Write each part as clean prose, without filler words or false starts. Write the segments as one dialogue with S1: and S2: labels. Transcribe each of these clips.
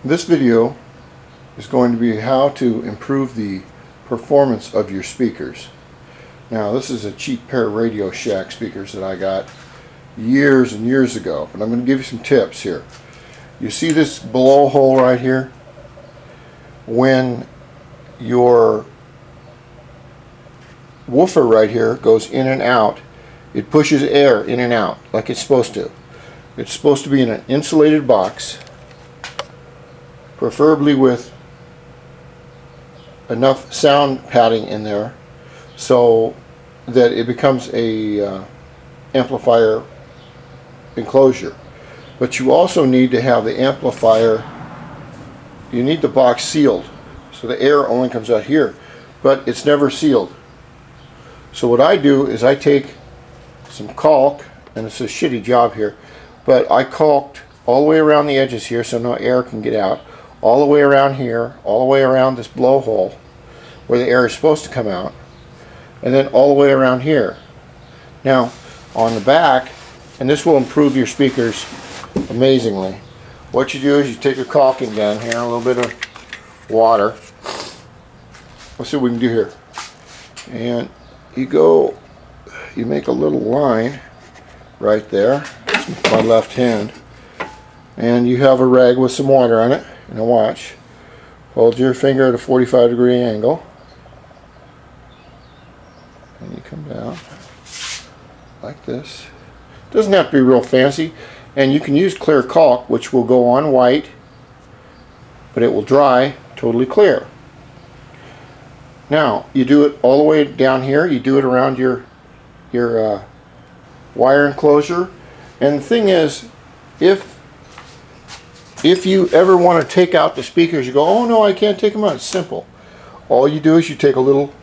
S1: This video is going to be how to improve the performance of your speakers. Now, this is a cheap pair of Radio Shack speakers that I got years and years ago, but I'm going to give you some tips here. You see this blowhole right here? When your woofer right here goes in and out, it pushes air in and out like it's supposed to. It's supposed to be in an insulated box, preferably with enough sound padding in there so that it becomes a amplifier enclosure. But you also need to have the amplifier, you need the box sealed so the air only comes out here, but it's never sealed. So what I do is I take some caulk, and it's a shitty job here, but I caulked all the way around the edges here so no air can get out, all the way around here, all the way around this blowhole where the air is supposed to come out, and then all the way around here. Now on the back, and this will improve your speakers amazingly, what you do is you take a caulking gun here, a little bit of water, let's see what we can do here, and you make a little line right there. That's with my left hand, and you have a rag with some water on it. Now watch, hold your finger at a 45-degree angle, and you come down like this. Doesn't have to be real fancy, and you can use clear caulk, which will go on white, but it will dry totally clear. Now you do it all the way down here. You do it around your wire enclosure, and the thing is, if you ever want to take out the speakers, you go, oh no, I can't take them out. It's simple. All you do is you take a little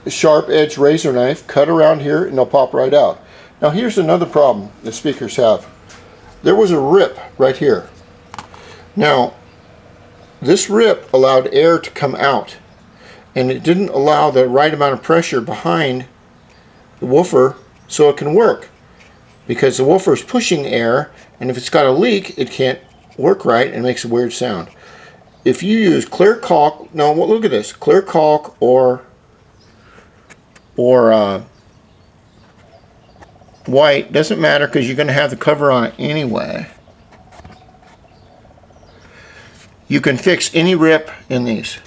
S1: sharp edge razor knife, cut around here, and they'll pop right out. Now here's another problem that speakers have. There was a rip right here. Now this rip allowed air to come out, and it didn't allow the right amount of pressure behind the woofer so it can work, because the woofer is pushing air, and if it's got a leak it can't work right and makes a weird sound. If you use clear caulk, no, look at this, clear caulk or white, doesn't matter because you're going to have the cover on it anyway. You can fix any rip in these,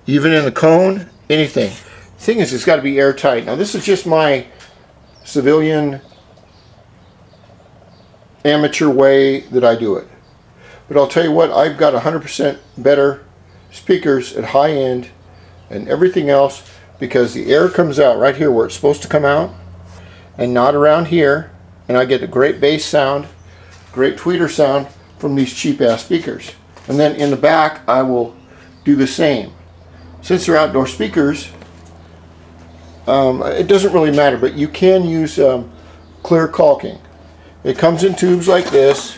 S1: even in the cone, anything. The thing is, it's got to be airtight. Now this is just my civilian amateur way that I do it. But I'll tell you what, I've got 100% better speakers at high end and everything else, because the air comes out right here where it's supposed to come out and not around here, and I get a great bass sound, great tweeter sound from these cheap ass speakers. And then in the back I will do the same. Since they're outdoor speakers, it doesn't really matter, but you can use clear caulking. It comes in tubes like this,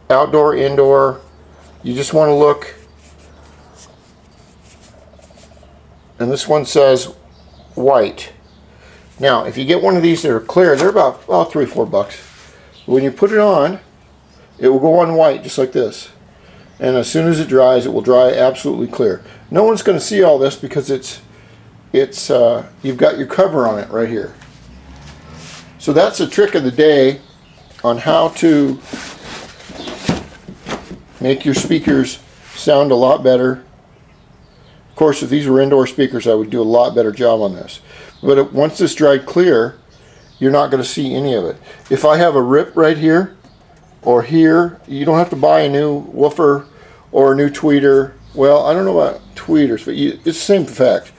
S1: outdoor, indoor. You just want to look, and this one says white. Now if you get one of these that are clear, they're about $3 or $4. When you put it on, it will go on white just like this, and as soon as it dries, it will dry absolutely clear. No one's going to see all this because you've got your cover on it right here. So that's the trick of the day on how to make your speakers sound a lot better. Of course, if these were indoor speakers, I would do a lot better job on this. But once this dried clear, you're not going to see any of it. If I have a rip right here or here, you don't have to buy a new woofer or a new tweeter. Well, I don't know about tweeters, but it's the same effect.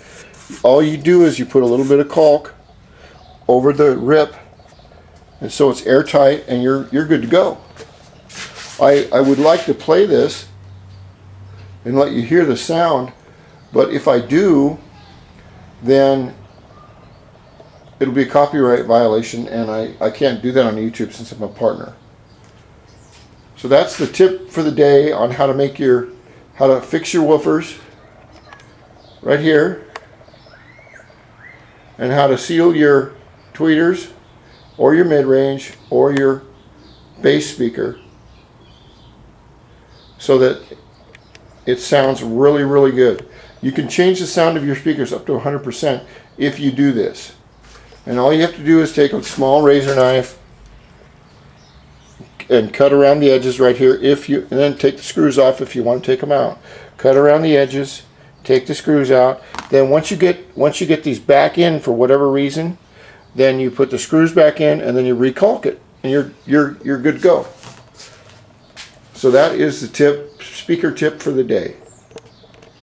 S1: All you do is you put a little bit of caulk over the rip, and so it's airtight, and you're good to go. I would like to play this and let you hear the sound, but if I do, then it'll be a copyright violation, and I can't do that on YouTube since I'm a partner. So that's the tip for the day on how to fix your woofers right here, and how to seal your tweeters or your mid-range or your bass speaker so that it sounds really, really good. You can change the sound of your speakers up to 100% if you do this. And all you have to do is take a small razor knife and cut around the edges right here, and then take the screws off if you want to take them out. Cut around the edges, take the screws out. Then once you get these back in for whatever reason, then you put the screws back in and then you recaulk it, and you're good to go. So that is the speaker tip for the day.